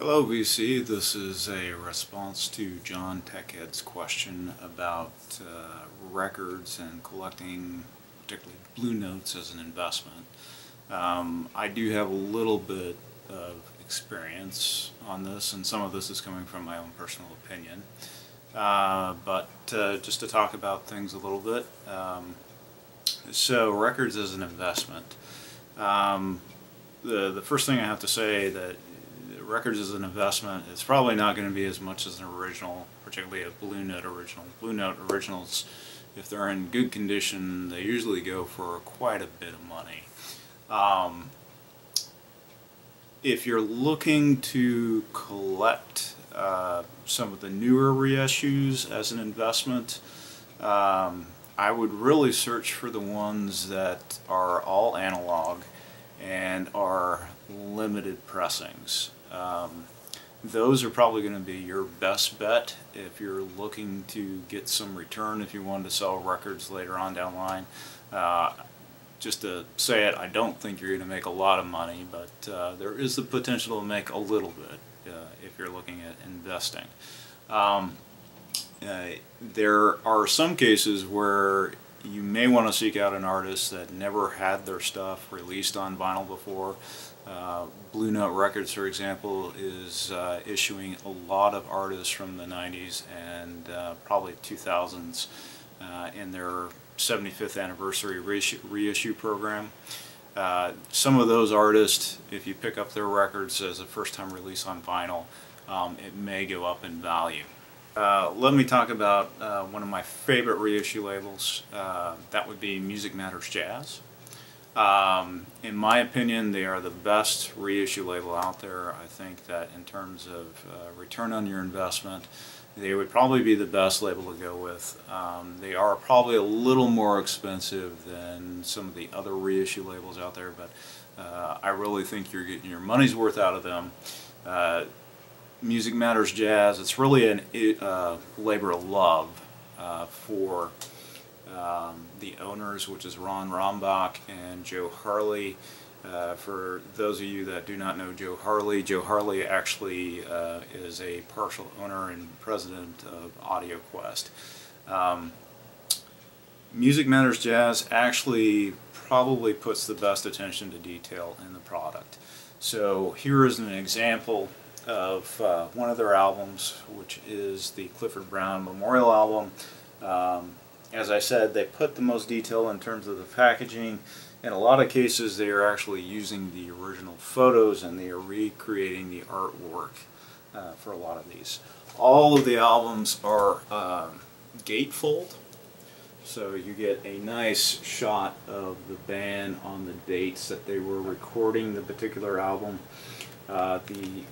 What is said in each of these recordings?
Hello VC, this is a response to John TechHead's question about records and collecting particularly blue notes as an investment. I do have a little bit of experience on this, and some of this is coming from my own personal opinion. But just to talk about things a little bit, so records as an investment. The first thing I have to say that records as an investment, it's probably not going to be as much as an original, particularly a Blue Note original. Blue Note originals, if they're in good condition, they usually go for quite a bit of money. If you're looking to collect some of the newer reissues as an investment, I would really search for the ones that are all analog and are limited pressings. Those are probably going to be your best bet if you're looking to get some return if you want to sell records later on down the line. Just to say it, I don't think you're going to make a lot of money, but there is the potential to make a little bit if you're looking at investing. There are some cases where you may want to seek out an artist that never had their stuff released on vinyl before. Blue Note Records, for example, is issuing a lot of artists from the 90s and probably 2000s in their 75th anniversary reissue program. Some of those artists, if you pick up their records as a first-time release on vinyl, it may go up in value. Let me talk about one of my favorite reissue labels. That would be Music Matters Jazz. In my opinion, they are the best reissue label out there. I think that in terms of return on your investment, they would probably be the best label to go with. They are probably a little more expensive than some of the other reissue labels out there, but I really think you're getting your money's worth out of them. Music Matters Jazz, it's really a labor of love for the owners, which is Ron Rombach and Joe Harley. For those of you that do not know Joe Harley actually is a partial owner and president of AudioQuest. Music Matters Jazz actually probably puts the best attention to detail in the product. So here is an example of one of their albums, which is the Clifford Brown Memorial album. As I said, they put the most detail in terms of the packaging. In a lot of cases, they are actually using the original photos and they are recreating the artwork for a lot of these. All of the albums are gatefold, so you get a nice shot of the band on the dates that they were recording the particular album. The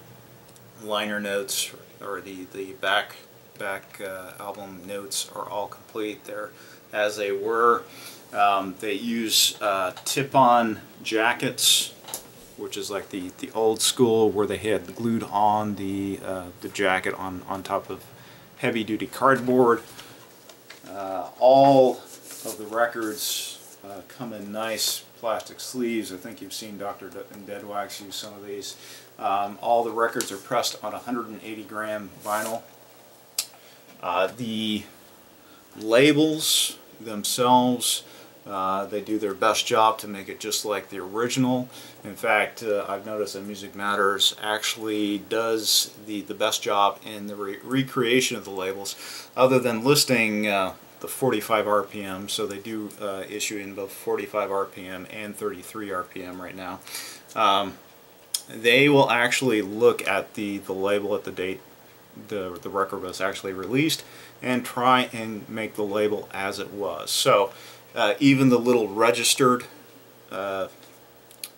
liner notes, or the back album notes, are all complete there as they were. They use tip-on jackets, which is like the old school where they had glued on the jacket on top of heavy-duty cardboard. All of the records come in nice plastic sleeves. I think you've seen Dr. Deadwax use some of these. All the records are pressed on 180 gram vinyl. The labels themselves, they do their best job to make it just like the original. In fact, I've noticed that Music Matters actually does the best job in the recreation of the labels, other than listing the 45 RPM, so they do issue in both 45 RPM and 33 RPM right now. They will actually look at the label at the date the record was actually released and try and make the label as it was. So even the little registered note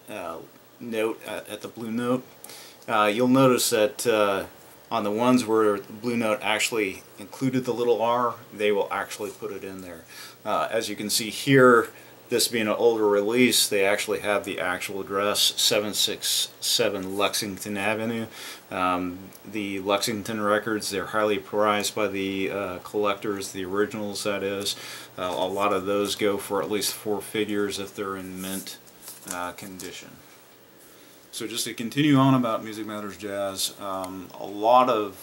at the Blue Note, you'll notice that on the ones where the Blue Note actually included the little R, they will actually put it in there. As you can see here, this being an older release, they actually have the actual address, 767 Lexington Avenue. The Lexington records, they're highly prized by the collectors, the originals that is. A lot of those go for at least 4 figures if they're in mint condition. So just to continue on about Music Matters Jazz, a lot of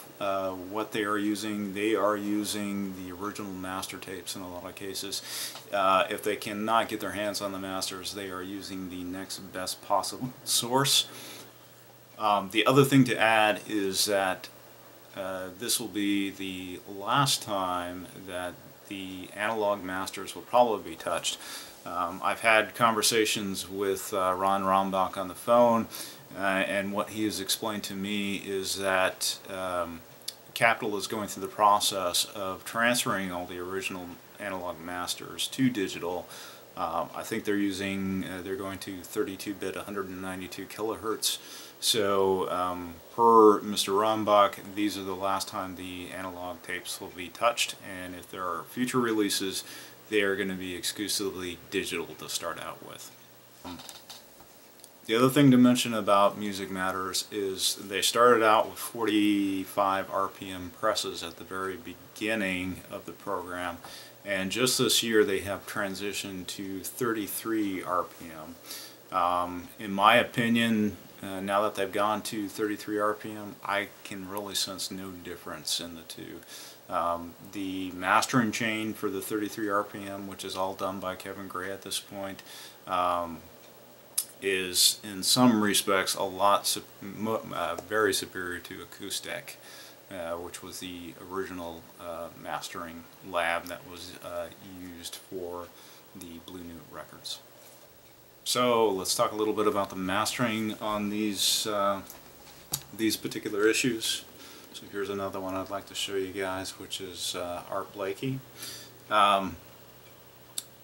what they are using the original master tapes in a lot of cases. If they cannot get their hands on the masters, they are using the next best possible source. The other thing to add is that this will be the last time that the analog masters will probably be touched. I've had conversations with Ron Rombach on the phone, and what he has explained to me is that Capitol is going through the process of transferring all the original analog masters to digital. I think they're going to 32-bit 192 kilohertz. So per Mr. Rombach, these are the last time the analog tapes will be touched, and if there are future releases, they are going to be exclusively digital to start out with. The other thing to mention about Music Matters is they started out with 45 RPM presses at the very beginning of the program, and just this year they have transitioned to 33 RPM. In my opinion, now that they've gone to 33 RPM, I can really sense no difference in the two. The mastering chain for the 33 RPM, which is all done by Kevin Gray at this point, is in some respects a lot very superior to Acoustic, which was the original mastering lab that was used for the Blue Note records. So let's talk a little bit about the mastering on these particular issues. So here's another one I'd like to show you guys, which is Art Blakey.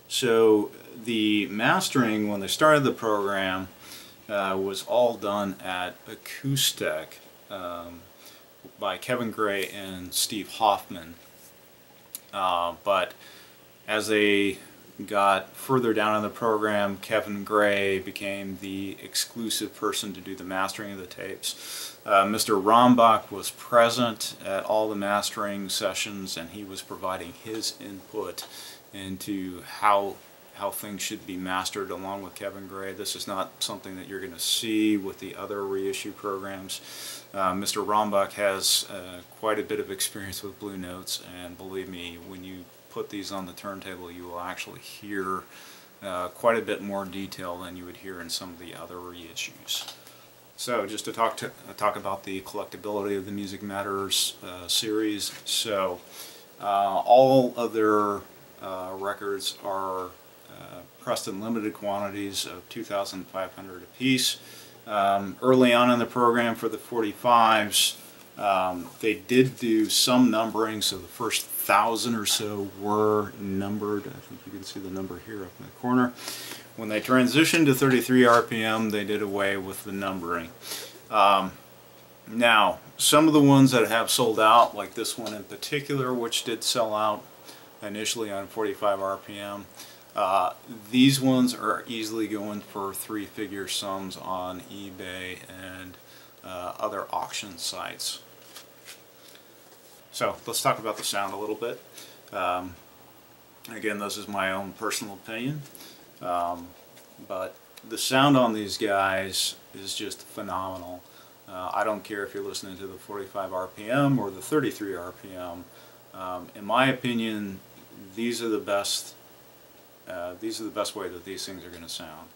So the mastering, when they started the program, was all done at Acoustic by Kevin Gray and Steve Hoffman. But as they got further down in the program, Kevin Gray became the exclusive person to do the mastering of the tapes. Mr. Rombach was present at all the mastering sessions, and he was providing his input into how things should be mastered along with Kevin Gray. This is not something that you're going to see with the other reissue programs. Mr. Rombach has quite a bit of experience with Blue Notes, and believe me, when you put these on the turntable, you will actually hear quite a bit more detail than you would hear in some of the other reissues. So just to talk about the collectability of the Music Matters series. So all of their records are pressed in limited quantities of 2,500 apiece. Early on in the program for the 45s, they did do some numbering, so the first 1,000 or so were numbered. I think you can see the number here up in the corner. When they transitioned to 33 RPM, they did away with the numbering. Now, some of the ones that have sold out, like this one in particular, which did sell out initially on 45 RPM, these ones are easily going for three-figure sums on eBay and other auction sites. So let's talk about the sound a little bit. Again, this is my own personal opinion, but the sound on these guys is just phenomenal. I don't care if you're listening to the 45 RPM or the 33 RPM. In my opinion, these are the best way that these things are going to sound.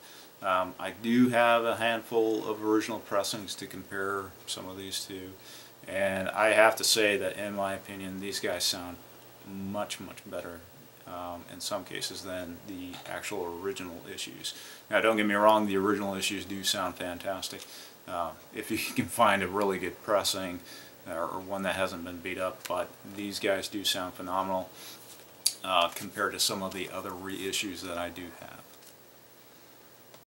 I do have a handful of original pressings to compare some of these two, and I have to say that in my opinion these guys sound much better in some cases than the actual original issues. Now don't get me wrong, the original issues do sound fantastic. If you can find a really good pressing or one that hasn't been beat up, but these guys do sound phenomenal compared to some of the other reissues that I do have.